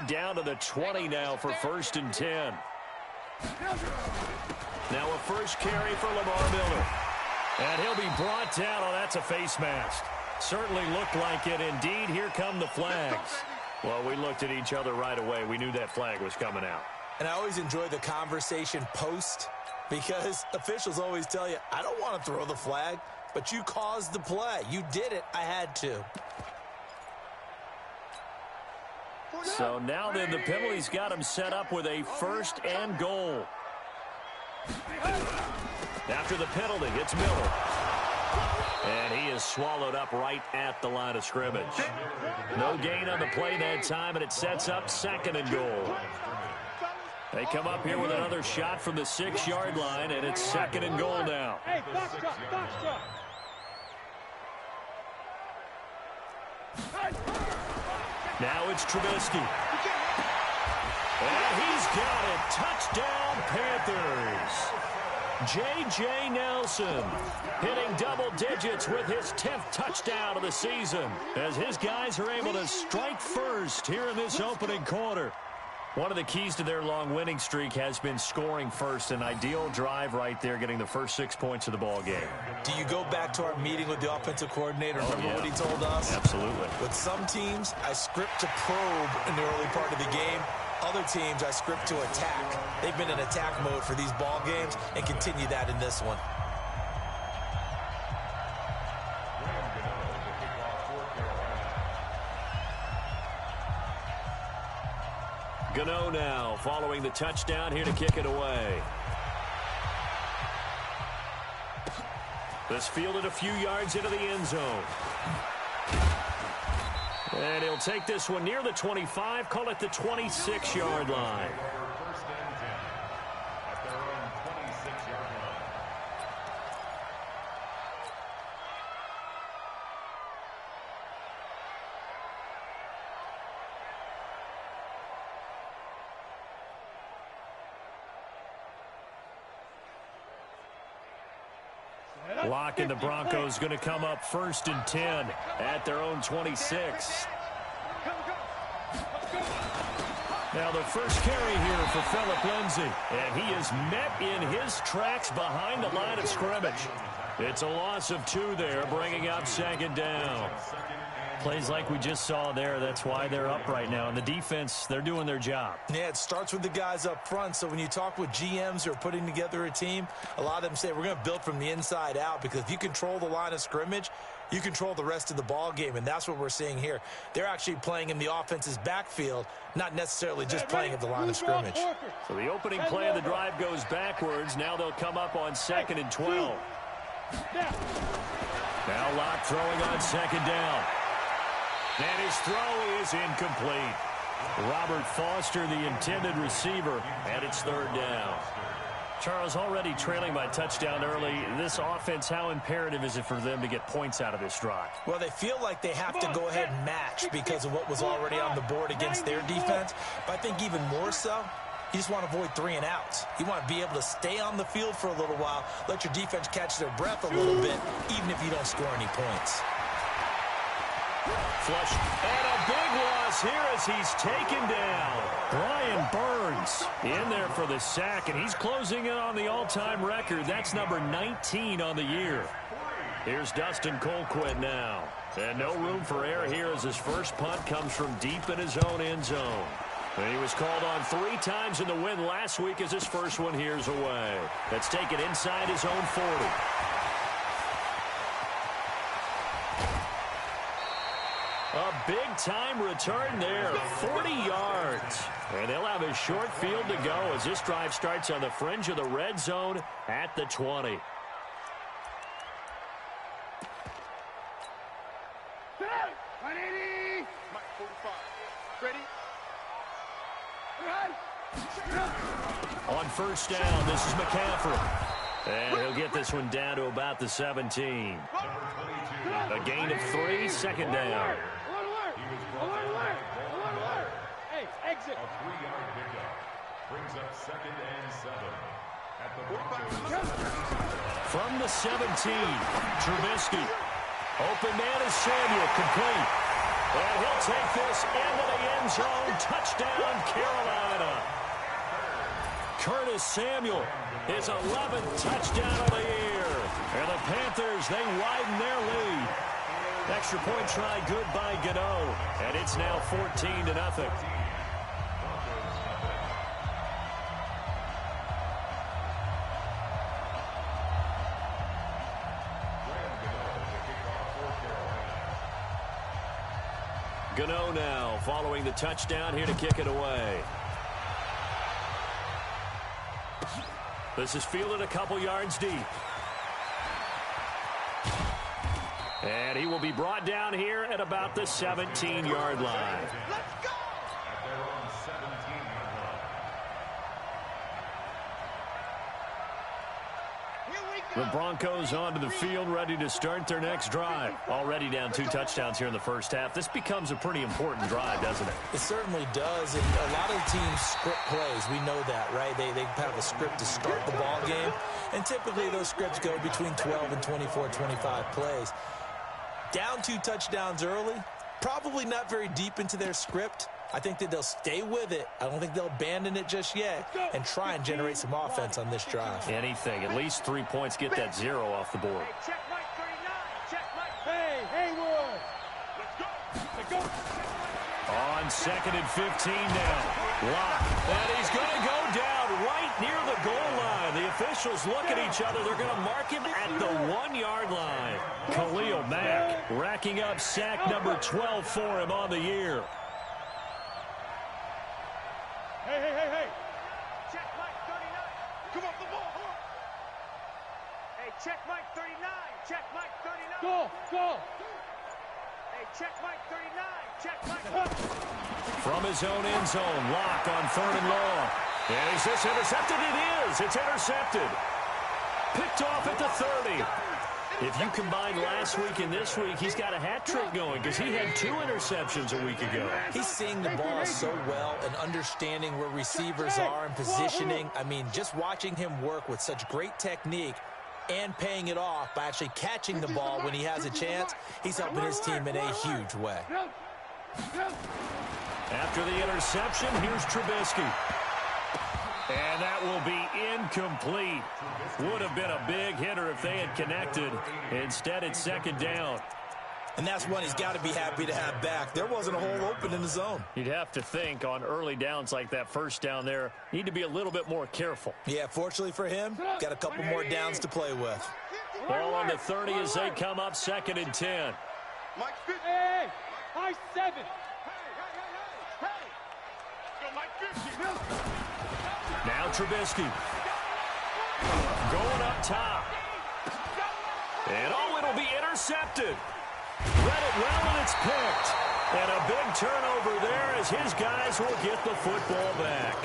down to the 20 now for 1st and 10. Now a first carry for Lamar Miller. And he'll be brought down. Oh, that's a face mask. Certainly looked like it. Indeed, here come the flags. Well, we looked at each other right away. We knew that flag was coming out. And I always enjoy the conversation post because officials always tell you, I don't want to throw the flag, but you caused the play. You did it. I had to. So now then the penalty's got him set up with a 1st and goal. After the penalty, it's Miller. And he is swallowed up right at the line of scrimmage. No gain on the play that time, and it sets up 2nd and goal. They come up here with another shot from the 6-yard line, and it's 2nd and goal now. Now it's Trubisky. And he's got it. Touchdown, Panthers. J.J. Nelson hitting double digits with his 10th touchdown of the season as his guys are able to strike first here in this opening quarter. One of the keys to their long winning streak has been scoring first. An ideal drive right there, getting the first 6 points of the ball game. Do you go back to our meeting with the offensive coordinator? Remember what he told us? Absolutely. With some teams, I script to probe in the early part of the game. Other teams, I script to attack. They've been in attack mode for these ball games and continue that in this one. Gano now following the touchdown here to kick it away. This fielded a few yards into the end zone. And he'll take this one near the 25, call it the 26-yard line. Lock and the Broncos going to come up 1st and 10 at their own 26. Now the first carry here for Phillip Lindsay. And he is met in his tracks behind the line of scrimmage. It's a loss of 2 there, bringing up 2nd down. Plays like we just saw there, that's why they're up right now. And the defense, they're doing their job. Yeah, it starts with the guys up front. So when you talk with GMs who are putting together a team, a lot of them say we're going to build from the inside out, because if you control the line of scrimmage, you control the rest of the ball game, and that's what we're seeing here. They're actually playing in the offense's backfield, not necessarily just playing at the line of scrimmage. So the opening play of the drive goes backwards. Now they'll come up on 2nd and 12. Now Locke throwing on 2nd down. And his throw is incomplete. Robert Foster, the intended receiver, and it's 3rd down. Charles, already trailing by touchdown early. This offense, how imperative is it for them to get points out of this drive? Well, they feel like they have to go ahead and match because of what was already on the board against their defense. But I think even more so, you just want to avoid 3 and outs. You want to be able to stay on the field for a little while, let your defense catch their breath a little bit, even if you don't score any points. Flush, and a big loss here as he's taken down. Brian Burns in there for the sack, and he's closing in on the all-time record. That's number 19 on the year. Here's Dustin Colquitt now. And no room for error here as his first punt comes from deep in his own end zone. And he was called on 3 times in the win last week as his first one here's away. That's taken inside his own 40. A big-time return there, 40 yards. And they'll have a short field to go as this drive starts on the fringe of the red zone at the 20. On 1st down, this is McCaffrey. And he'll get this one down to about the 17. A gain of 3, 2nd down. Hey, exit. A 3-yard pickup brings up 2nd and 7 at the 45. From the 17, Trubisky. Open man is Samuel, complete. And he'll take this into the end zone. Touchdown, Carolina. Curtis Samuel, his 11th touchdown of the year. And the Panthers, they widen their lead. Extra point try good by Gano. And it's now 14-0. Gano now following the touchdown here to kick it away. This is fielded a couple yards deep. And he will be brought down here at about the 17-yard line. Let's go! At their own 17-yard line. The Broncos onto the field, ready to start their next drive. Already down 2 touchdowns here in the first half. This becomes a pretty important drive, doesn't it? It certainly does, and a lot of the teams script plays. We know that, right? They have a script to start the ball game, and typically those scripts go between 12 and 24, 25 plays. Down 2 touchdowns early, probably not very deep into their script. I think that they'll stay with it. I don't think they'll abandon it just yet and try and generate some offense on this drive. Anything. At least 3 points, get that 0 off the board. Hey, check Mike 39. Check Mike. Hey, Haywood. Let's go. On 2nd and 15 now. Lock. And he's going to go down right near the goal line. The officials look at each other. They're going to mark him at the 1-yard line. Khalil Mack racking up sack number 12 for him on the year. Hey. Check Mike 39. Come on, the ball. Hey, check Mike 39. Check Mike 39. Go. Hey, check Mike 39. Check Mike. From his own end zone, Lock on 3rd and long. And is this intercepted? It is. It's intercepted. Picked off at the 30. If you combine last week and this week, he's got a hat trick going because he had 2 interceptions a week ago. He's seeing the ball so well and understanding where receivers are and positioning. I mean, just watching him work with such great technique and paying it off by actually catching the ball when he has a chance, he's helping his team in a huge way. After the interception, here's Trubisky. And that will be incomplete. Would have been a big hitter if they had connected. Instead, it's 2nd down. And that's one he's got to be happy to have back. There wasn't a hole open in the zone. You'd have to think on early downs like that first down there, need to be a little bit more careful. Yeah, fortunately for him, got a couple more downs to play with. Ball on the 30 as they come up 2nd and 10. Hey, high 7. Now Trubisky. Going up top. And it'll be intercepted. Read it well, and it's picked. And a big turnover there as his guys will get the football back.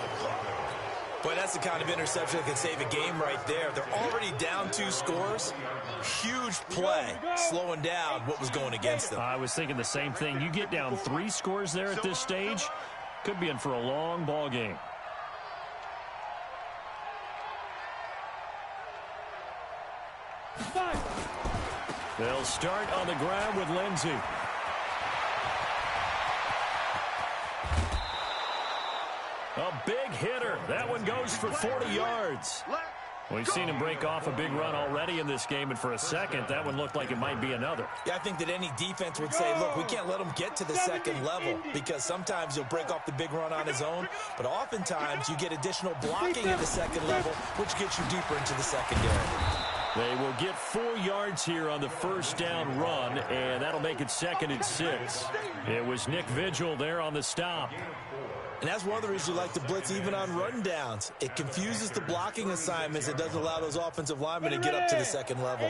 Boy, that's the kind of interception that can save a game right there. They're already down 2 scores. Huge play, slowing down what was going against them. I was thinking the same thing. You get down 3 scores there at this stage, could be in for a long ball game. They'll start on the ground with Lindsey. A big hitter. That one goes for 40 yards. We've seen him break off a big run already in this game, and for a second, that one looked like it might be another. Yeah, I think that any defense would say, look, we can't let him get to the 2nd level because sometimes he'll break off the big run on his own, but oftentimes you get additional blocking at the 2nd level, which gets you deeper into the secondary. They will get 4 yards here on the first down run, and that'll make it 2nd and 6. It was Nick Vigil there on the stop. And that's one of the reasons you like to blitz even on rundowns. It confuses the blocking assignments. It doesn't allow those offensive linemen to get up to the 2nd level.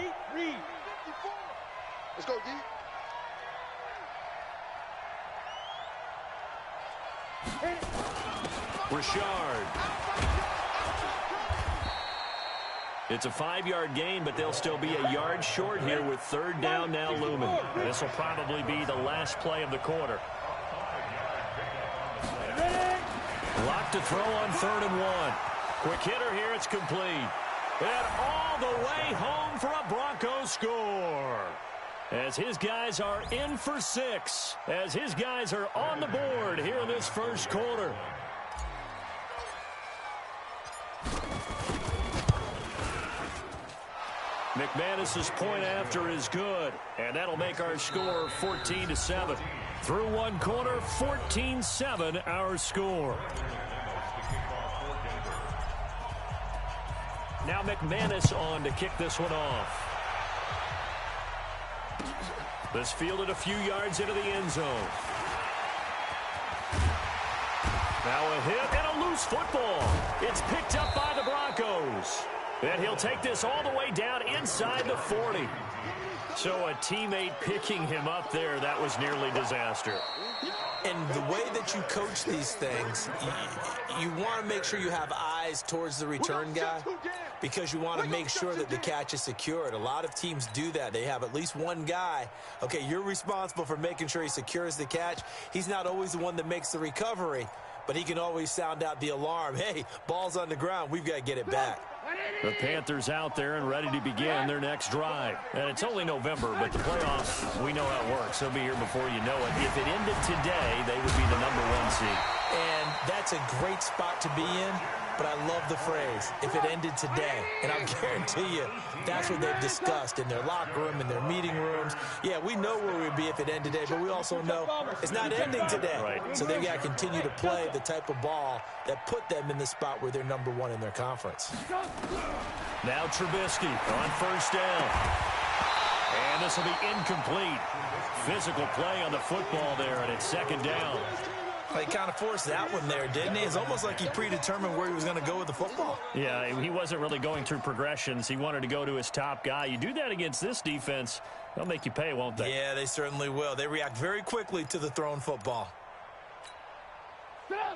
Let's go, D. Richard. It's a 5-yard gain, but they'll still be a yard short here with 3rd down now looming. This will probably be the last play of the quarter. Lock to throw on 3rd and 1. Quick hitter here, it's complete. And all the way home for a Broncos score. as his guys are in for 6, as his guys are on the board here in this first quarter. McManus's point after is good, and that'll make our score 14-7. Through one quarter, 14-7 our score. Now McManus on to kick this one off. This fielded a few yards into the end zone. Now a hit and a loose football. It's picked up by the Broncos. And he'll take this all the way down inside the 40. So a teammate picking him up there, that was nearly disaster. And the way that you coach these things, you want to make sure you have eyes towards the return guy because you want to make sure that the catch is secured. A lot of teams do that. They have at least one guy. Okay, you're responsible for making sure he secures the catch. He's not always the one that makes the recovery, but he can always sound out the alarm. Hey, ball's on the ground. We've got to get it back. The Panthers out there and ready to begin their next drive. And it's only November, but the playoffs, we know how it works. They'll be here before you know it. If it ended today, they would be the #1 seed. And that's a great spot to be in, but I love the phrase, if it ended today. And I'll guarantee you, that's what they've discussed in their locker room, in their meeting rooms. Yeah, we know where we'd be if it ended today, but we also know it's not ending today. Right. So they've got to continue to play the type of ball that put them in the spot where they're #1 in their conference. Now Trubisky on first down. And this will be incomplete. Physical play on the football there, and it's second down. He kind of forced that one there, didn't he? It's almost like he predetermined where he was going to go with the football. Yeah, he wasn't really going through progressions. He wanted to go to his top guy. You do that against this defense, they'll make you pay, won't they? Yeah, they certainly will. They react very quickly to the thrown football.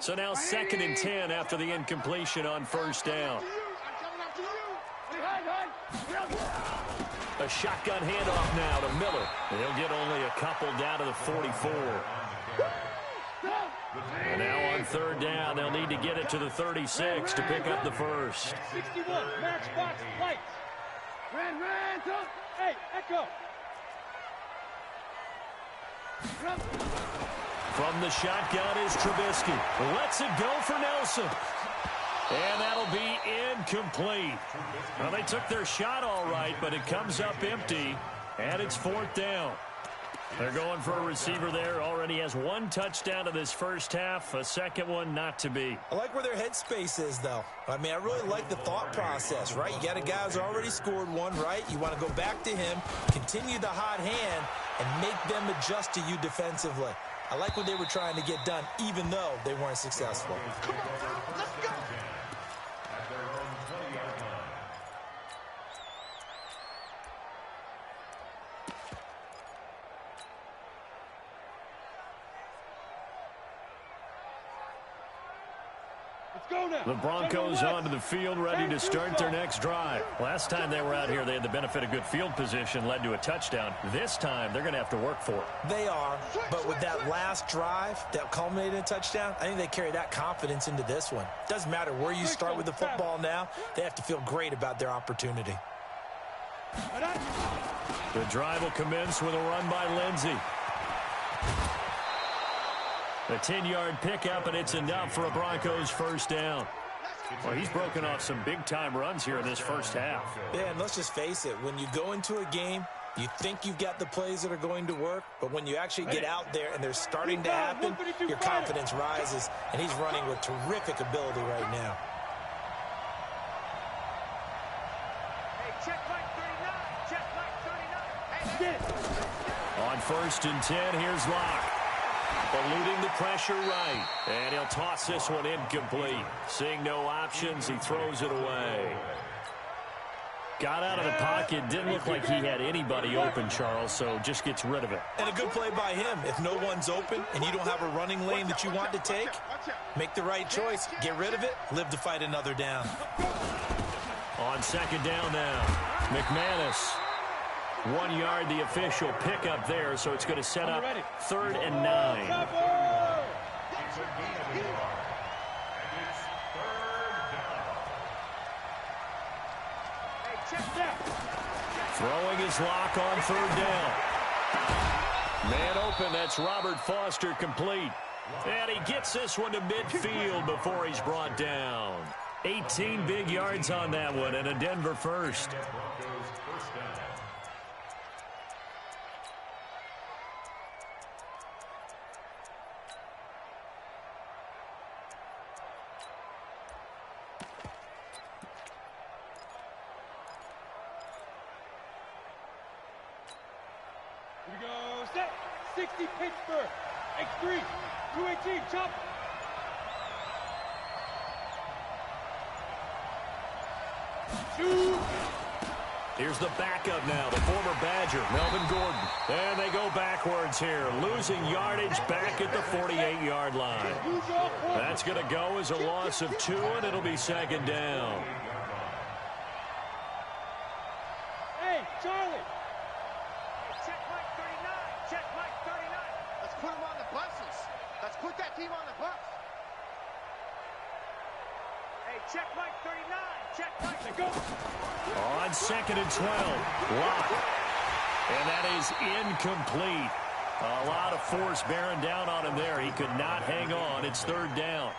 So now 2nd and 10 after the incompletion on first down. A shotgun handoff now to Miller. He'll get only a couple down to the 44. And now on third down, they'll need to get it to the 36 to pick up the first. 61, matchbox lights. Ran, hey, echo. From the shotgun is Trubisky. Lets it go for Nelson. And that'll be incomplete. Well, they took their shot all right, but it comes up empty, and it's 4th down. They're going for a receiver there. Already has 1 touchdown in this first half. A second one not to be. I like where their headspace is, though. I mean, I really like the thought process, right? You got a guy who's already scored one, right? You want to go back to him, continue the hot hand, and make them adjust to you defensively. I like what they were trying to get done, even though they weren't successful. Come on, let's go. At their own 20-yard line. Let's go now. The Broncos onto the field, ready to start their next drive. Last time they were out here, they had the benefit of good field position, led to a touchdown. This time, they're going to have to work for it. They are, but with that last drive that culminated in a touchdown, I think they carry that confidence into this one. Doesn't matter where you start with the football now, they have to feel great about their opportunity. The drive will commence with a run by Lindsey. A 10-yard pickup, and it's enough for a Broncos first down. Well, he's broken off some big-time runs here in this first half. Yeah, and let's just face it. When you go into a game, you think you've got the plays that are going to work, but when you actually get out there and they're starting to happen, your confidence rises, and he's running with terrific ability right now. Hey, check Mike 39. Check Mike 39. Hey, On 1st and 10, here's Locke. Eluding the pressure right. And he'll toss this one incomplete. Seeing no options, he throws it away. Got out of the pocket. Didn't look like he had anybody open, Charles, so just gets rid of it. And a good play by him. If no one's open and you don't have a running lane that you want to take, make the right choice. Get rid of it. Live to fight another down. On 2nd down now, McManus. 1 yard, the official pickup there, so it's going to set up 3rd and 9. Throwing his Lock on 3rd down. Man open, that's Robert Foster complete. And he gets this one to midfield before he's brought down. 18 big yards on that one, and a Denver first. Here we go, set, 60 Pittsburgh, X3, 218, chop. Shoot. Here's the backup now, the former Badger, Melvin Gordon. And they go backwards here, losing yardage back at the 48-yard line. That's going to go as a loss of 2, and it'll be second down. Hey, Charlie. Check Mike 39. Check Mike 39. Let's put him on the buses. Let's put that team on the bus. Hey, check Mike 39. Check Mike. Let's go. On 2nd and 12, Locke. And that is incomplete. A lot of force bearing down on him there. He could not hang on. It's 3rd down.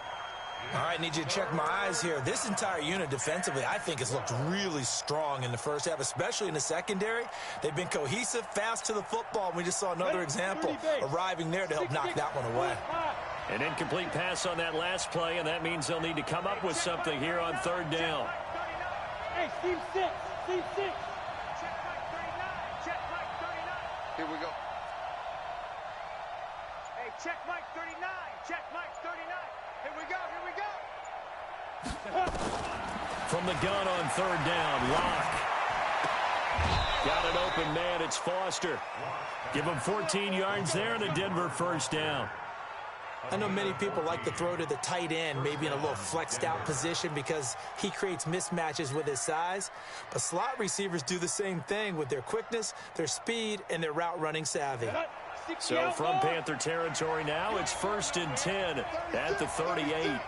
All right, need you to check my eyes here. This entire unit defensively, I think, has looked really strong in the first half, especially in the secondary. They've been cohesive, fast to the football. We just saw another example arriving there to help knock that one away. An incomplete pass on that last play, and that means they'll need to come up with something here on 3rd down. Hey, Steve 6. Steve 6. Check Mike 39. Check Mike 39. Here we go. Hey, check Mike 39. Check Mike 39. Here we go. Here we go. From the gun on 3rd down, Locke. Got an open man. It's Foster. Give him 14 yards there and a Denver first down. I know many people like to throw to the tight end, maybe in a little flexed out position because he creates mismatches with his size. But slot receivers do the same thing with their quickness, their speed, and their route running savvy. So from Panther territory now, it's 1st and 10 at the 38.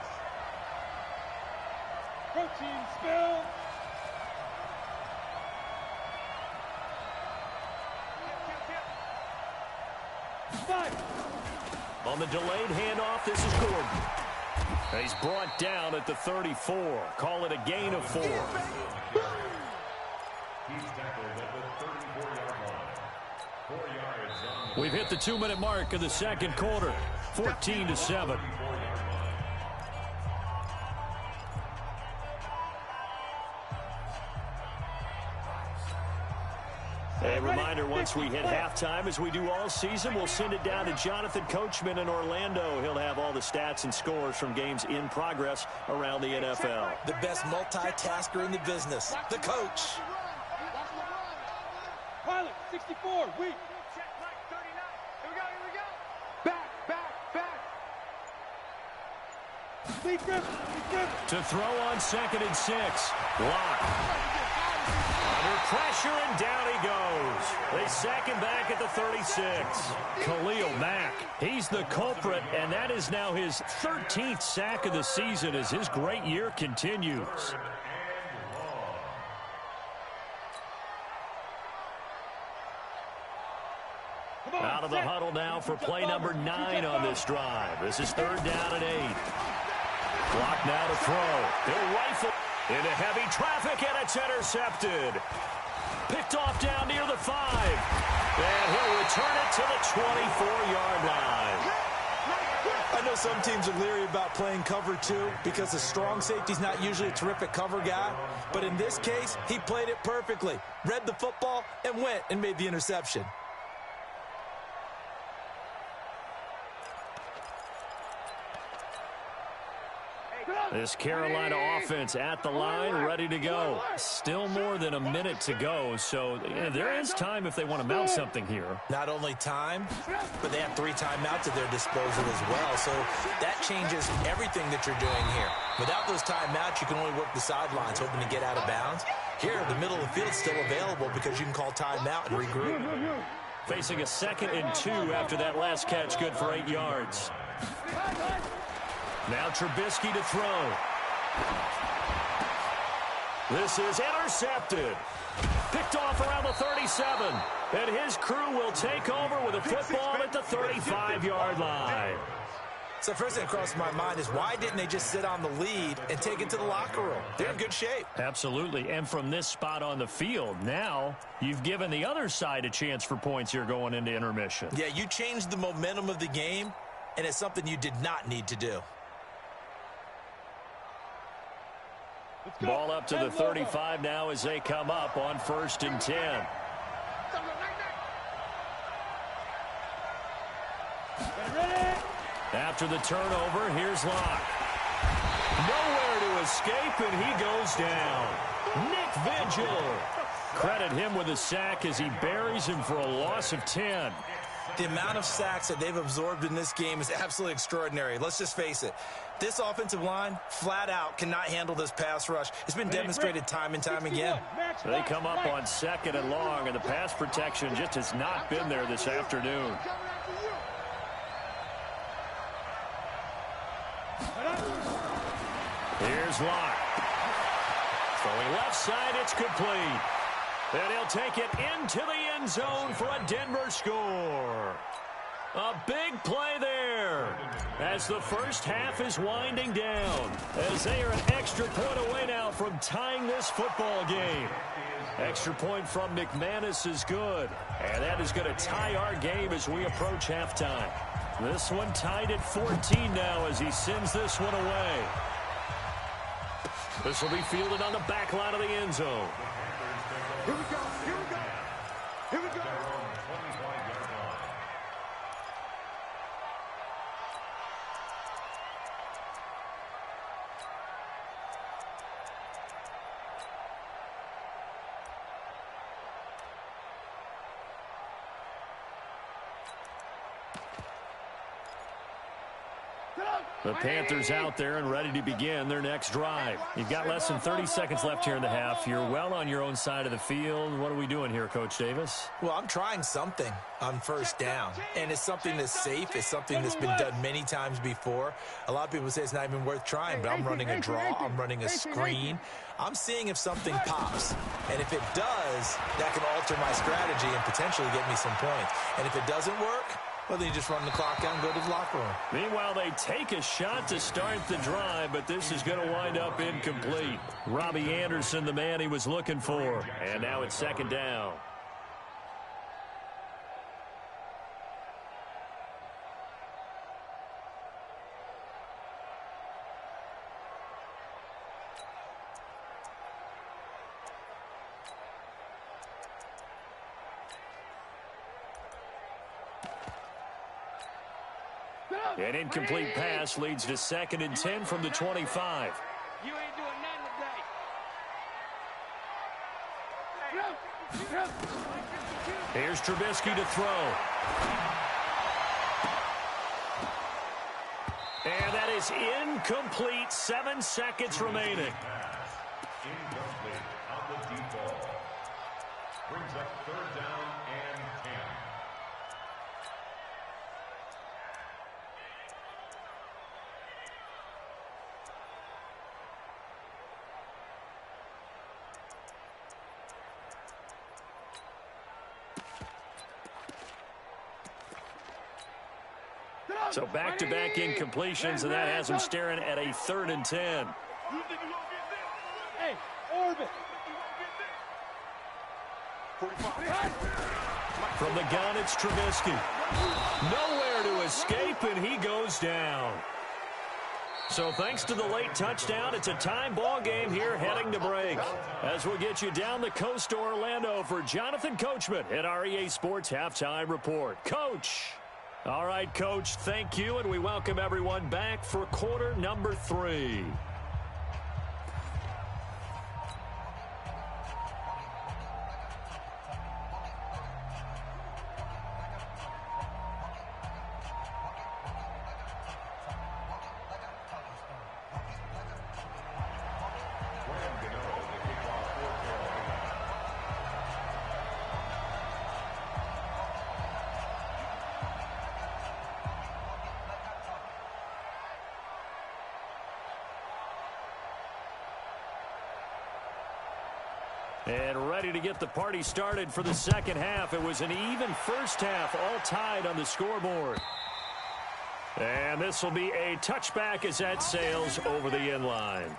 Protein spill. On the delayed handoff, this is Gordon. And he's brought down at the 34. Call it a gain of 4. He's tackled at the 34-yard line. 4 yards on. We've hit the 2-minute mark of the second quarter. 14-7. A reminder, once we hit halftime, as we do all season, we'll send it down to Jonathan Coachman in Orlando. He'll have all the stats and scores from games in progress around the NFL. The best multitasker in the business, the coach. Pilot, 64, weak. Check Mike 39. Here we go, here we go. Back, back, back. Lee Griffin. To throw on 2nd and 6. Locke. Under pressure, and down he goes. They sack him back at the 36. Khalil Mack, he's the culprit, and that is now his 13th sack of the season as his great year continues. Out of the huddle now for play number 9 on this drive. This is 3rd down and 8. Clock now to throw. He'll rifle into heavy traffic, and it's intercepted. Picked off down near the 5. And he'll return it to the 24-yard line. I know some teams are leery about playing cover 2 because the strong safety's not usually a terrific cover guy. But in this case, he played it perfectly. Read the football and went and made the interception. This Carolina offense at the line, ready to go. Still more than a minute to go, so there is time if they want to mount something here. Not only time, but they have 3 timeouts at their disposal as well, so that changes everything that you're doing here. Without those timeouts, you can only work the sidelines, hoping to get out of bounds. Here, the middle of the field's still available because you can call timeout and regroup. Facing a 2nd and 2 after that last catch, good for 8 yards. Now Trubisky to throw. This is intercepted. Picked off around the 37. And his crew will take over with a football at the 35-yard line. So first thing that crossed my mind is why didn't they just sit on the lead and take it to the locker room? They're in good shape. Absolutely. And from this spot on the field, now you've given the other side a chance for points here going into intermission. Yeah, you changed the momentum of the game, and it's something you did not need to do. Ball up to the 35 now as they come up on 1st and 10. After the turnover, here's Locke. Nowhere to escape, and he goes down. Nick Vigil. Credit him with a sack as he buries him for a loss of 10. The amount of sacks that they've absorbed in this game is absolutely extraordinary. Let's just face it. This offensive line, flat out, cannot handle this pass rush. It's been demonstrated time and time again. So they come up on 2nd and long, and the pass protection just has not been there this afternoon. Here's Locke. Throwing left side, it's complete. And he'll take it into the end zone for a Denver score. A big play there as the first half is winding down, as they are an extra point away now from tying this football game. Extra point from McManus is good, and that is going to tie our game as we approach halftime. This one tied at 14 now as he sends this one away. This will be fielded on the back line of the end zone. Here we go, here we go, here we go. The Panthers out there and ready to begin their next drive. You've got less than 30 seconds left here in the half. You're well on your own side of the field. What are we doing here, Coach Davis? Well, I'm trying something on first down, and it's something that's safe. It's something that's been done many times before. A lot of people say it's not even worth trying, but I'm running a draw. I'm running a screen. I'm seeing if something pops, and if it does, that can alter my strategy and potentially get me some points. And if it doesn't work, well, then you just run the clock out and go to the locker room. Meanwhile, they take a shot to start the drive, but this is going to wind up incomplete. Robbie Anderson, the man he was looking for. And now it's 2nd down. An incomplete pass leads to 2nd and 10 from the 25. You ain't doing nothing today. Here's Trubisky to throw. And that is incomplete. 7 seconds remaining. Incomplete on the deep ball. Brings up 3rd down and 10. So back-to-back incompletions, and that has him staring at a 3rd and 10. Hey, orbit. From the gun, it's Trubisky. Nowhere to escape, and he goes down. So thanks to the late touchdown, it's a time ball game here heading to break. As we'll get you down the coast to Orlando for Jonathan Coachman at our EA Sports Halftime Report. Coach. All right, Coach, thank you, and we welcome everyone back for quarter number 3. And ready to get the party started for the second half. It was an even first half, all tied on the scoreboard. And this will be a touchback as that sails over the end line.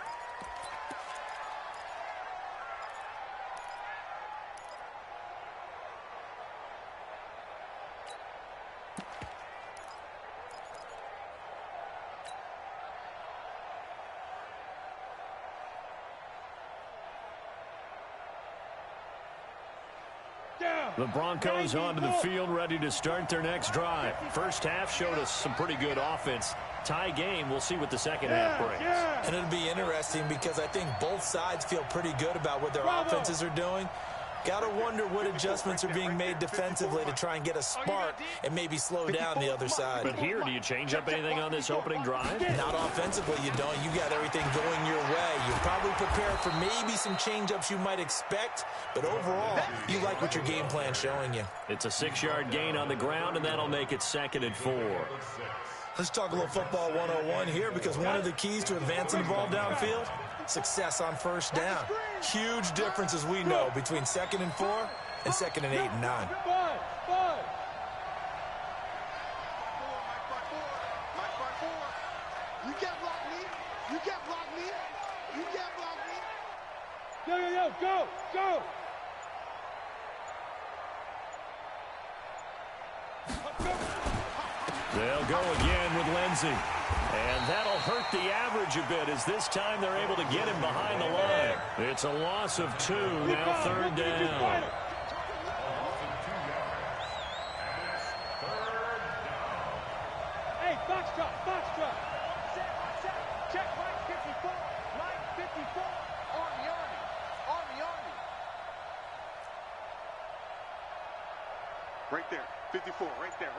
The Broncos onto the field, ready to start their next drive. First half showed us some pretty good offense. Tie game, we'll see what the second half brings. And it'll be interesting because I think both sides feel pretty good about what their offenses are doing. Got to wonder what adjustments are being made defensively to try and get a spark and maybe slow down the other side. But here, do you change up anything on this opening drive? Not offensively, you don't. You got everything going your way. You're probably prepared for maybe some change-ups you might expect, but overall, you like what your game plan's showing you. It's a 6-yard gain on the ground, and that'll make it 2nd and 4. Let's talk a little football 101 here because one of the keys to advancing the ball downfield, success on first down. Huge difference, as we know, between 2nd and 4 and 2nd and 8 and 9. You can't block me. You can't block me. You can't block me. Yo, go, go. They'll go again with Lindsey. And that'll hurt the average a bit as this time they're able to get him behind the line. It's a loss of 2, now 3rd down. Hey, Foxtrot. Check line 54. Line 54. Army. Right there. 54, right there.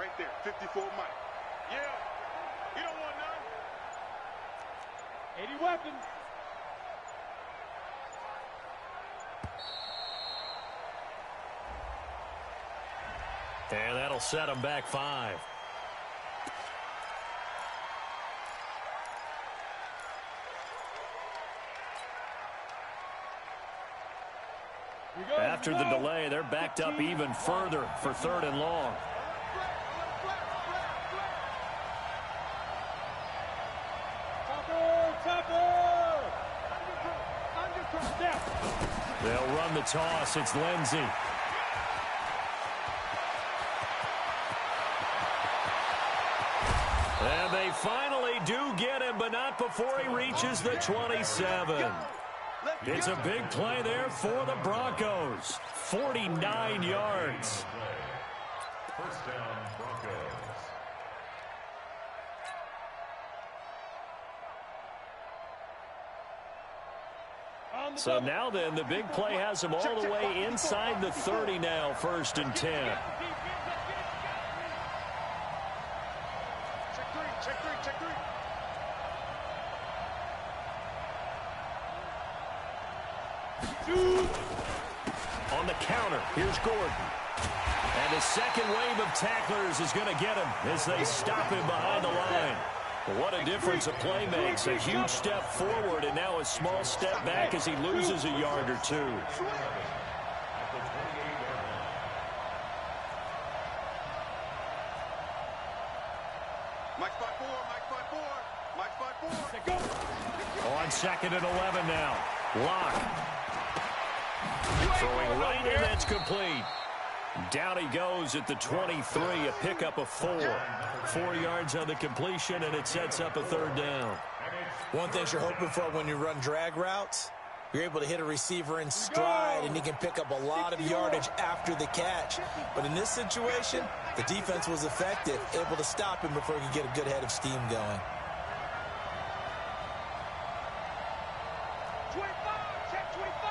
54, Mike. Yeah. You don't want none. 80 weapons. And that'll set them back 5. After the delay, they're backed up even further for 3rd and long. They'll run the toss. It's Lindsey. And they finally do get him, but not before he reaches the 27. It's a big play there for the Broncos. 49 yards. First down, Broncos. So now then, the big play has them all the way inside the 30 now, 1st and 10. Check three. On the counter, here's Gordon. And the second wave of tacklers is going to get him as they stop him behind the line. What a difference a play makes. A huge step forward and now a small step back as he loses a yard or 2. Mike 5-4. On 2nd and 11 now. Locke. Throwing right in, that's complete. Down he goes at the 23, a pickup of 4. 4 yards on the completion, and it sets up a 3rd down. One thing you're hoping for when you run drag routes, you're able to hit a receiver in stride, and he can pick up a lot of yardage after the catch. But in this situation, the defense was effective, able to stop him before he could get a good head of steam going. 25, check 25.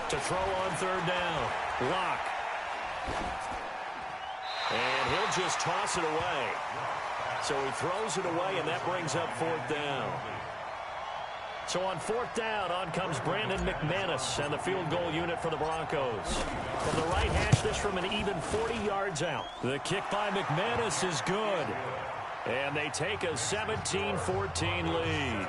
To throw on 3rd down. Locke. And he'll just toss it away. So he throws it away, and that brings up 4th down. So on 4th down, on comes Brandon McManus and the field goal unit for the Broncos. From the right hash, this from an even 40 yards out. The kick by McManus is good. And they take a 17-14 lead.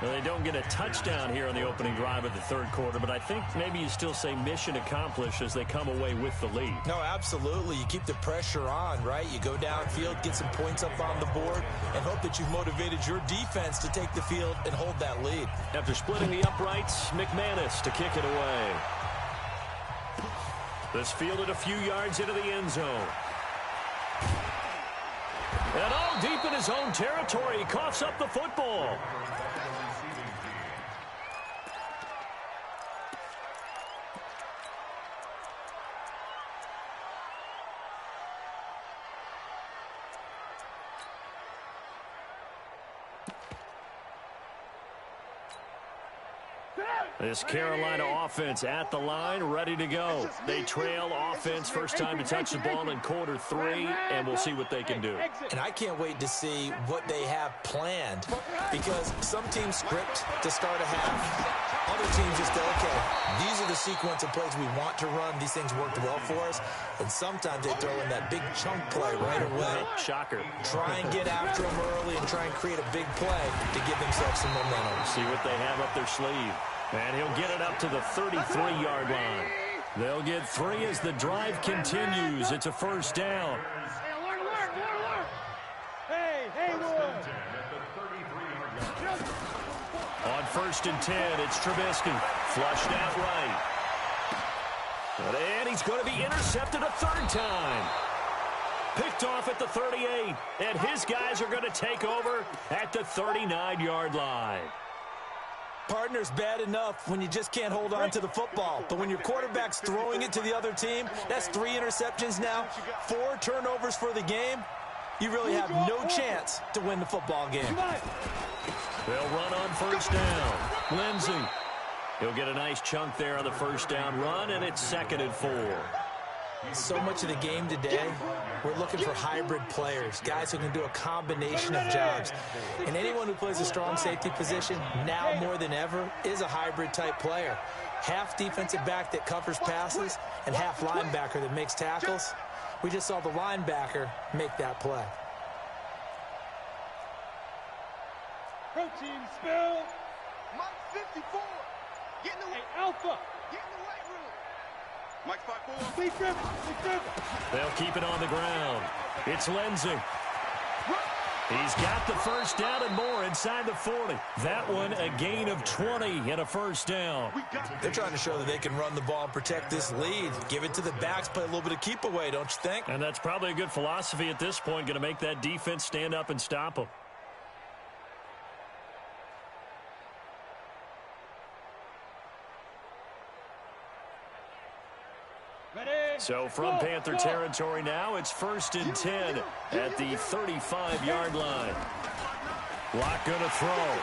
Well, they don't get a touchdown here on the opening drive of the third quarter, but I think maybe you still say mission accomplished as they come away with the lead. No, absolutely. You keep the pressure on, right? You go downfield, get some points up on the board, and hope that you've motivated your defense to take the field and hold that lead. After splitting the uprights, McManus to kick it away. This fielded a few yards into the end zone. And all deep in his own territory, he coughs up the football. This Carolina offense at the line, ready to go. They trail offense, first time to touch the ball in quarter 3, and we'll see what they can do. And I can't wait to see what they have planned, because some teams script to start a half. Other teams just go, okay, these are the sequence of plays we want to run. These things worked well for us. And sometimes they throw in that big chunk play right away. Shocker. Try and get after them early and try and create a big play to give themselves some momentum. See what they have up their sleeve. And he'll get it up to the 33-yard line. They'll get 3 as the drive continues. It's a first down. On 1st and 10, it's Trubisky. Flushed out right. And he's going to be intercepted a third time. Picked off at the 38. And his guys are going to take over at the 39-yard line. Partner's bad enough when you just can't hold on to the football. But when your quarterback's throwing it to the other team, that's 3 interceptions now, 4 turnovers for the game. You really have no chance to win the football game. They'll run on first down. Lindsey. He'll get a nice chunk there on the first down run, and it's 2nd and 4. So much of the game today, we're looking for hybrid players, guys who can do a combination of jobs. And anyone who plays a strong safety position, now more than ever, is a hybrid type player. Half defensive back that covers passes and half linebacker that makes tackles. We just saw the linebacker make that play. Protein spill. Mike 54. Get in the way. Alpha. Get in the weight room. Mike 54. Sleep driven. They'll keep it on the ground. It's Lindsey. He's got the first down and more inside the 40. That one a gain of 20 and a first down. They're trying to show that they can run the ball and protect this lead. Give it to the backs, play a little bit of keep away, don't you think? And that's probably a good philosophy at this point, going to make that defense stand up and stop them. So from Panther territory now, it's 1st and 10 at the 35-yard line. Lock going to throw.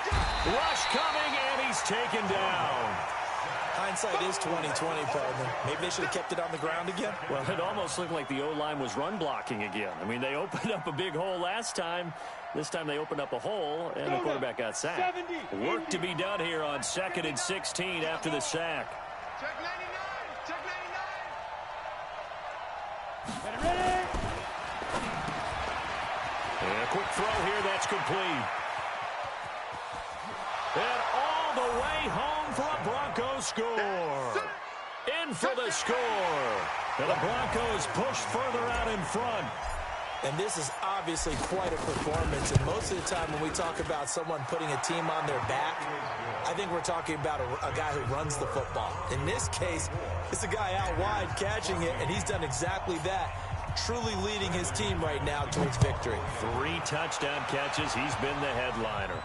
Rush coming, and he's taken down. Hindsight is 20/20, partner. Maybe they should have kept it on the ground again. Well, it almost looked like the O-line was run blocking again. I mean, they opened up a big hole last time. This time they opened up a hole, and the quarterback got sacked. Work to be done here on 2nd and 16 after the sack. Check 99. Check 99. And a quick throw here, that's complete. And all the way home for a Broncos score. In for the score. And the Broncos push further out in front. And this is obviously quite a performance. And most of the time when we talk about someone putting a team on their back, I think we're talking about a guy who runs the football. In this case, it's a guy out wide catching it, and he's done exactly that. Truly leading his team right now towards victory. 3 touchdown catches. He's been the headliner.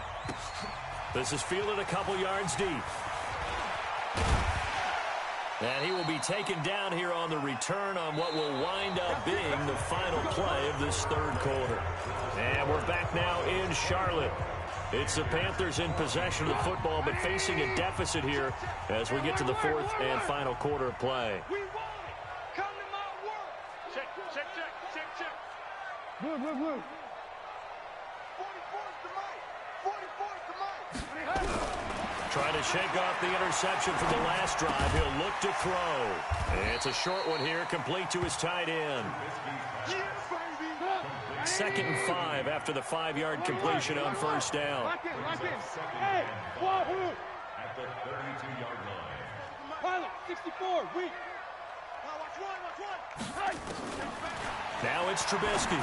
This is fielded a couple yards deep. And he will be taken down here on the return on what will wind up being the final play of this third quarter. And we're back now in Charlotte. It's the Panthers in possession of the football, but facing a deficit here as we get to the 4th and final quarter of play. We want it. Come to my work. Check, check, check, check, check. Blue. 44's the mic. Trying to shake off the interception from the last drive. He'll look to throw. It's a short one here, complete to his tight end. 2nd and 5 after the 5-yard completion on first down. Lock in. Hey, At the 32-yard line. Pilot, 64, weak. Watch one. Now it's Trubisky.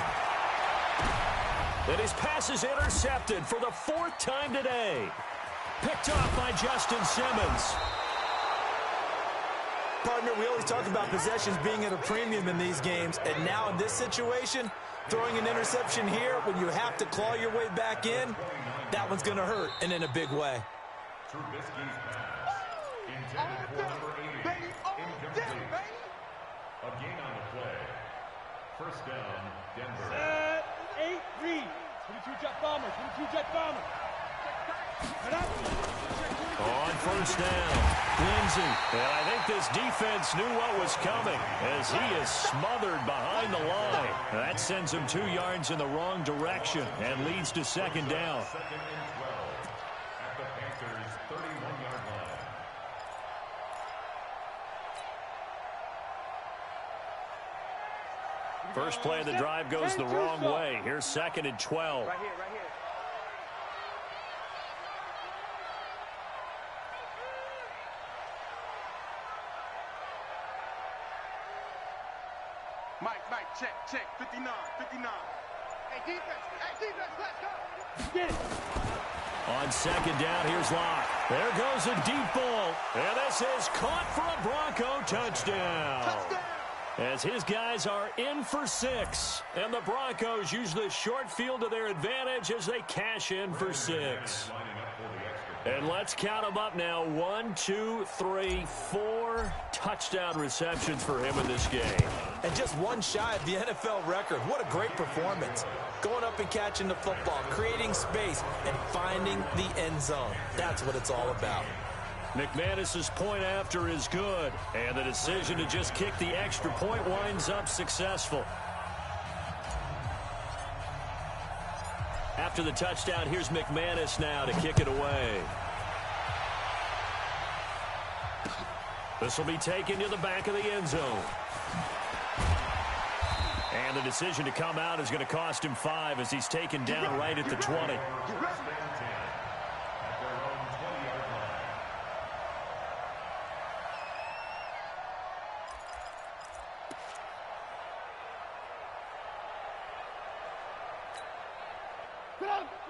And his pass is intercepted for the 4th time today. Picked off by Justin Simmons. Partner, we always talk about possessions being at a premium in these games, and now in this situation, throwing an interception here when you have to claw your way back in, that one's going to hurt, and in a big way. Trubisky's pass. Intended for number 80. Incomplete. A gain on the play. First down, Denver. 8, read. 22-jet bomber. On first down, Lindsey. And I think this defense knew what was coming as he is smothered behind the line. That sends him 2 yards in the wrong direction and leads to 2nd down. 2nd and 12 at the Panthers' 31-yard line. First play of the drive goes the wrong way. Here's 2nd and 12. Right here. Mike, check, 59. Hey, defense, let's go. Get it. On 2nd down, here's Locke. There goes a deep ball. And this is caught for a Bronco touchdown. As his guys are in for 6. And the Broncos use the short field to their advantage as they cash in for 6. And let's count them up now. 1, 2, 3, 4 touchdown receptions for him in this game. And just one shy of the NFL record. What a great performance. Going up and catching the football, creating space, and finding the end zone. That's what it's all about. McManus's point after is good. And the decision to just kick the extra point winds up successful. After the touchdown, here's McManus now to kick it away. This will be taken to the back of the end zone. And the decision to come out is going to cost him 5 as he's taken down right at the 20.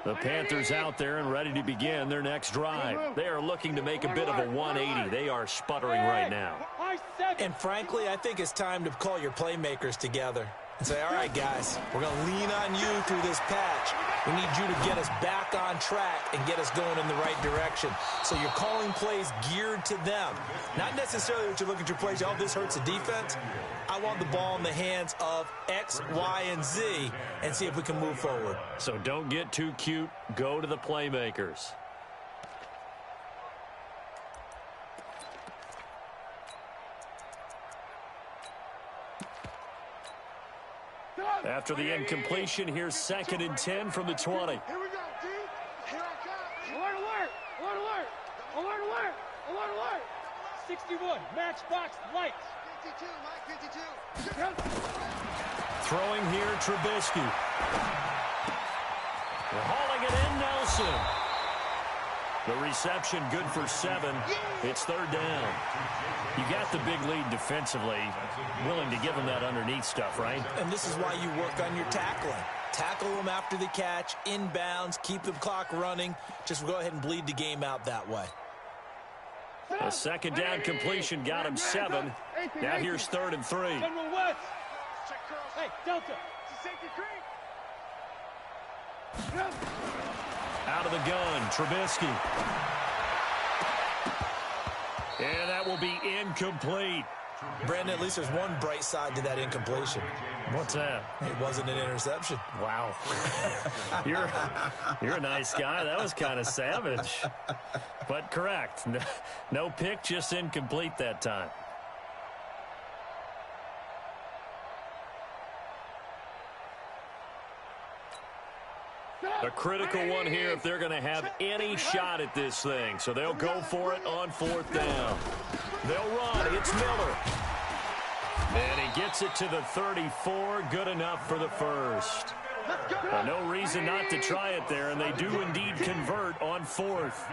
The Panthers out there and ready to begin their next drive. They are looking to make a bit of a 180. They are sputtering right now. And frankly, I think it's time to call your playmakers together and say, all right, guys, we're going to lean on you through this patch. We need you to get us back on track and get us going in the right direction. So you're calling plays geared to them. Not necessarily what you're looking to plays. Oh, this hurts the defense. I want the ball in the hands of X, Y, and Z and see if we can move forward. So don't get too cute. Go to the playmakers. After the incompletion, here's 2nd and 10 from the 20. Here we go, team. Here I come. Alert. 61, matchbox lights. 52, Mike, 52. Throwing here, Trubisky. They're hauling it in, Nelson. The reception good for 7. It's 3rd down. You got the big lead defensively. Willing to give them that underneath stuff, right? And this is why you work on your tackling. Tackle them after the catch, inbounds, keep the clock running. Just go ahead and bleed the game out that way. A 2nd down completion got him 7. Now here's 3rd and 3. General West. Hey, Delta. Safety cream. Out of the gun, Trubisky. And that will be incomplete. Brandon, at least there's one bright side to that incompletion. What's that? It wasn't an interception. Wow. You're a nice guy. That was kind of savage. But correct. No pick, just incomplete that time. A critical one here if they're going to have any shot at this thing. So they'll go for it on 4th down. They'll run. It's Miller. And he gets it to the 34. Good enough for the first. No reason not to try it there, and they do indeed convert on 4th.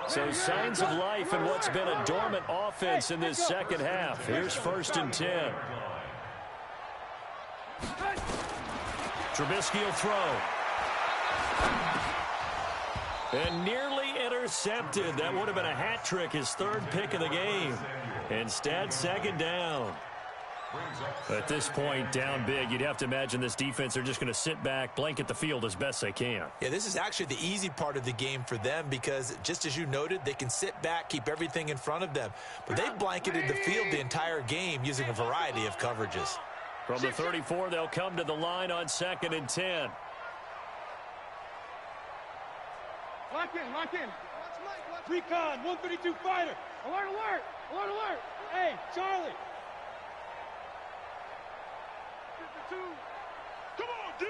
So signs of life in what's been a dormant offense in this second half. Here's 1st and 10. Trubisky will throw. And nearly intercepted. That would have been a hat trick, his 3rd pick of the game. Instead, 2nd down. At this point, down big, you'd have to imagine this defense are just going to sit back, blanket the field as best they can. Yeah, this is actually the easy part of the game for them because, just as you noted, they can sit back, keep everything in front of them. But they've blanketed the field the entire game using a variety of coverages. From the 34, they'll come to the line on 2nd and 10. Lock in, lock in. Recon, 132 fighter. Alert, alert, alert, alert. Hey, Charlie. 52. Come on, D.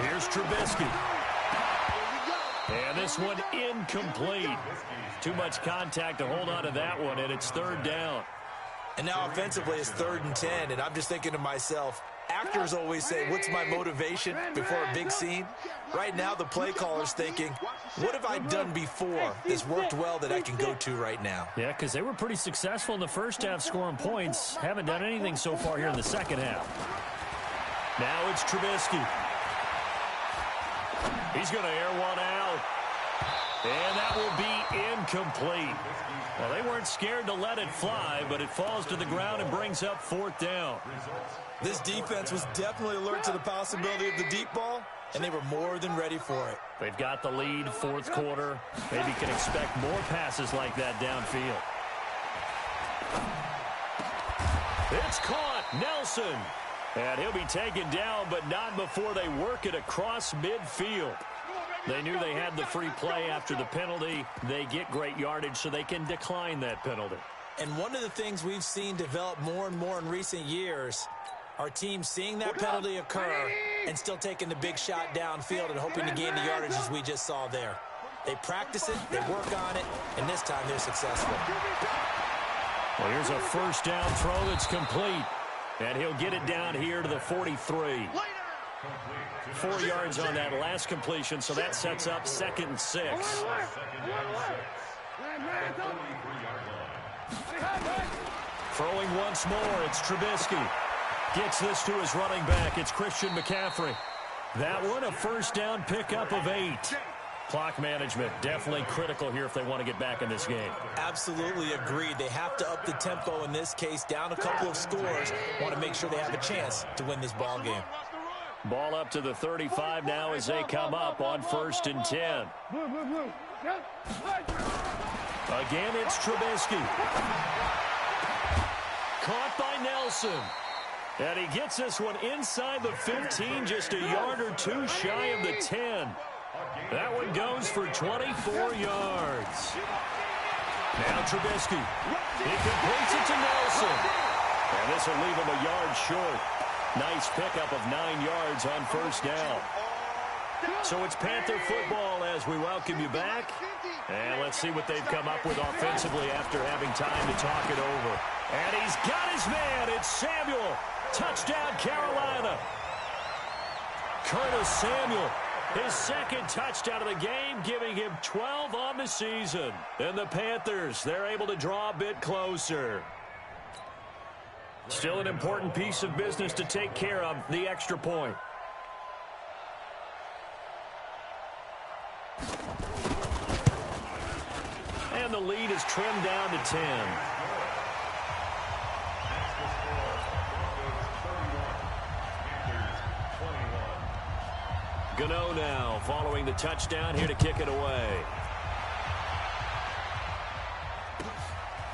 Here's Trubisky. And this one incomplete. Too much contact to hold on to that one, and it's 3rd down. And now offensively it's 3rd and 10, and I'm just thinking to myself, actors always say, what's my motivation before a big scene? Right now the play caller's thinking, what have I done before this worked well that I can go to right now? Yeah, because they were pretty successful in the first half scoring points. Haven't done anything so far here in the second half. Now it's Trubisky. He's going to air one out. And that will be incomplete. Well, they weren't scared to let it fly, but it falls to the ground and brings up 4th down. This defense was definitely alert to the possibility of the deep ball, and they were more than ready for it. They've got the lead, 4th quarter. Maybe can expect more passes like that downfield. It's caught. Nelson. And he'll be taken down, but not before they work it across midfield. They knew they had the free play after the penalty. They get great yardage, so they can decline that penalty. And one of the things we've seen develop more and more in recent years, our team seeing that penalty occur and still taking the big shot downfield and hoping to gain the yardage as we just saw there. They practice it, they work on it, and this time they're successful. Well, here's a 1st down throw that's complete. And he'll get it down here to the 43. 4 yards on that last completion, so that sets up 2nd and 6. Throwing once more, it's Trubisky. Gets this to his running back. It's Christian McCaffrey. That one, a 1st down pickup of 8. Clock management definitely critical here if they want to get back in this game. Absolutely agreed. They have to up the tempo in this case, down a couple of scores. Want to make sure they have a chance to win this ball game. Ball up to the 35 now as they come up on 1st and 10. Again, it's Trubisky. Caught by Nelson. And he gets this one inside the 15, just a yard or two shy of the 10. That one goes for 24 yards. Now Trubisky. He completes it to Nelson. And this will leave him a yard short. Nice pickup of 9 yards on 1st down. So it's Panther football as we welcome you back. And let's see what they've come up with offensively after having time to talk it over. And he's got his man. It's Samuel. Touchdown, Carolina. Curtis Samuel, his 2nd touchdown of the game, giving him 12 on the season. And the Panthers, they're able to draw a bit closer. Still an important piece of business to take care of, the extra point. And the lead is trimmed down to 10. Gano now following the touchdown here to kick it away.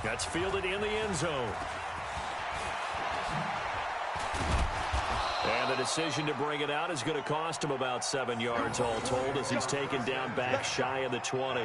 That's fielded in the end zone. And the decision to bring it out is going to cost him about 7 yards all told as he's taken down back shy of the 20.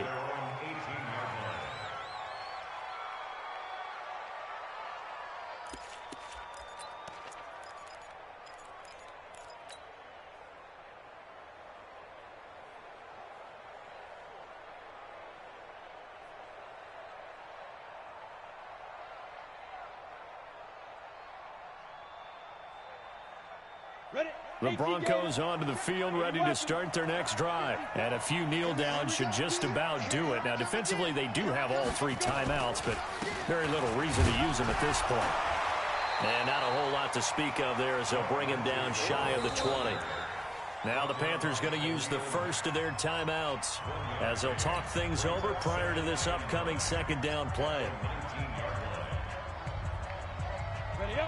The Broncos onto the field, ready to start their next drive. And a few kneel downs should just about do it. Now, defensively, they do have all 3 timeouts, but very little reason to use them at this point. And not a whole lot to speak of there as they'll bring him down shy of the 20. Now the Panthers going to use the first of their timeouts as they'll talk things over prior to this upcoming second down play.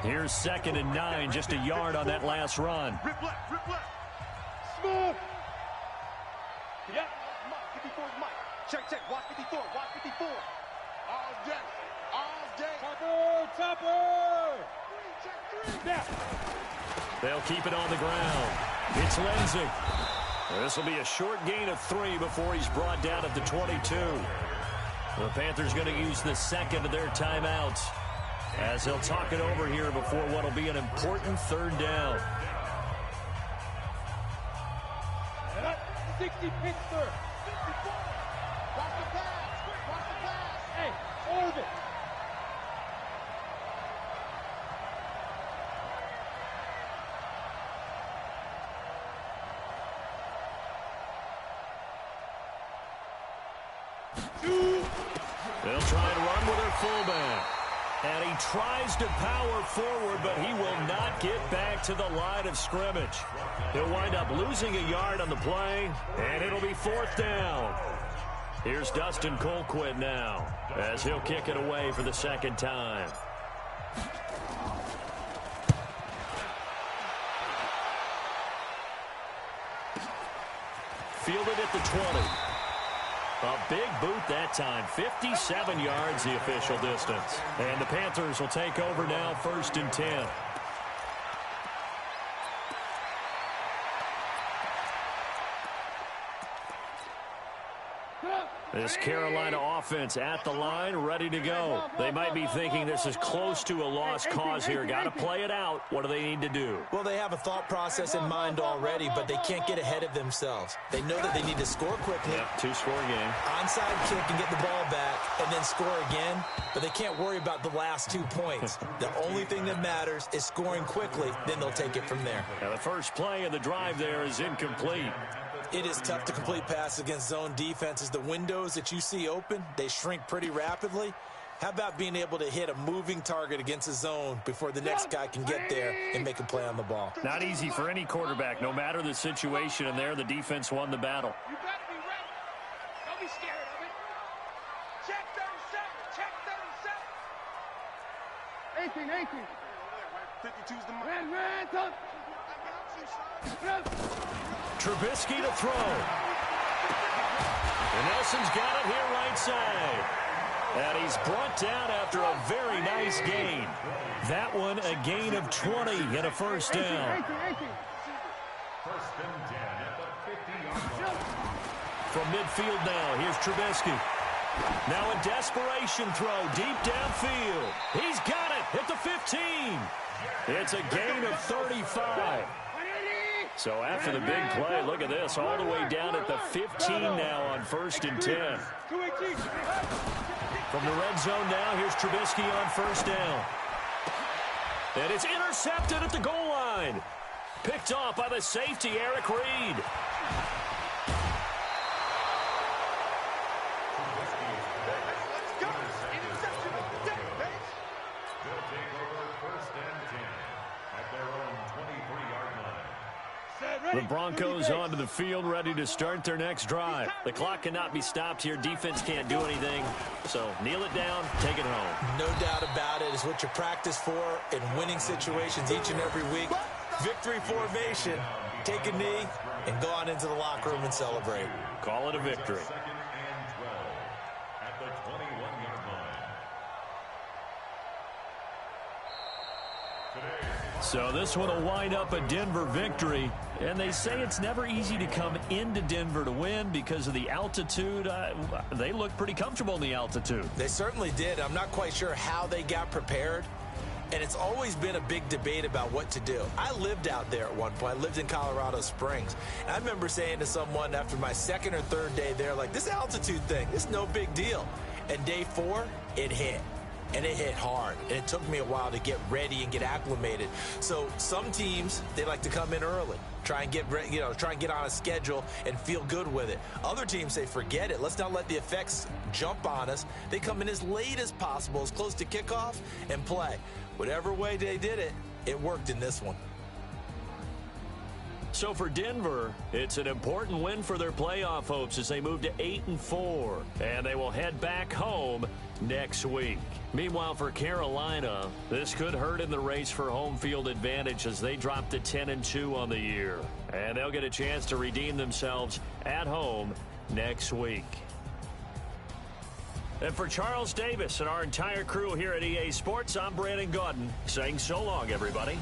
Here's 2nd and 9, just a yard on that last run. Rip left, rip left. Smooth. Yep. Mike, 54 is Mike. Check, watch 54, watch 54. All day, all day. Topper. Check 3. Now. They'll keep it on the ground. It's Lindsay. This will be a short gain of 3 before he's brought down at the 22. The Panthers going to use the second of their timeouts as they'll talk it over here before what will be an important 3rd down. 60 Pittsburgh. 54. Watch the pass. Watch the pass. Hey, orbit. They'll try and run with their fullback. And he tries to power forward, but he will not get back to the line of scrimmage. He'll wind up losing a yard on the play, and it'll be 4th down. Here's Dustin Colquitt now, as he'll kick it away for the 2nd time. Fielded at the 20. A big boot that time. 57 yards the official distance. And the Panthers will take over now, 1st and 10. This Carolina offense at the line, ready to go. They might be thinking this is close to a lost cause here. Got to play it out. What do they need to do? Well, they have a thought process in mind already, but they can't get ahead of themselves. They know that they need to score quickly. Yep, 2-score game. Onside kick and get the ball back and then score again, but they can't worry about the last 2 points. The only thing that matters is scoring quickly, then they'll take it from there. Now the first play of the drive there is incomplete. It is tough to complete passes against zone defenses. The windows that you see open, they shrink pretty rapidly. How about being able to hit a moving target against a zone before the next guy can get there and make a play on the ball? Not easy for any quarterback, no matter the situation, and there the defense won the battle. You gotta be ready. Don't be scared of it. Check 37. Check 37. 18. 52's the man. Ran. Trubisky to throw. And Nelson's got it here right side. And he's brought down after a very nice gain. That one a gain of 20 and a 1st down. 1st and 10 at the 50-yard line. From midfield now, here's Trubisky. Now a desperation throw deep downfield. He's got it at the 15. It's a gain of 35. So after the big play, look at this, all the way down at the 15 now on 1st and 10. From the red zone now, here's Trubisky on 1st down. And it's intercepted at the goal line. Picked off by the safety, Eric Reed. The Broncos onto the field, ready to start their next drive. The clock cannot be stopped here. Defense can't do anything. So kneel it down, take it home. No doubt about it. It's what you practice for in winning situations each and every week. Victory formation. Take a knee and go on into the locker room and celebrate. Call it a victory. 2nd and 12 at the 21-yard line. So this one will wind up a Denver victory. And they say it's never easy to come into Denver to win because of the altitude. They look pretty comfortable in the altitude. They certainly did. I'm not quite sure how they got prepared. And it's always been a big debate about what to do. I lived out there at one point. I lived in Colorado Springs. And I remember saying to someone after my 2nd or 3rd day there, like, this altitude thing, it's no big deal. And day 4, it hit. and it hit hard. And it took me a while to get ready and get acclimated. So some teams, they like to come in early, try and get on a schedule and feel good with it. Other teams say, forget it. Let's not let the effects jump on us. They come in as late as possible, as close to kickoff, and play. Whatever way they did it, it worked in this one. So for Denver, it's an important win for their playoff hopes as they move to 8-4, and they will head back home next week. Meanwhile, for Carolina, this could hurt in the race for home field advantage as they drop to 10-2 on the year, and they'll get a chance to redeem themselves at home next week. And for Charles Davis and our entire crew here at EA Sports, I'm Brandon Gaudin saying so long, everybody.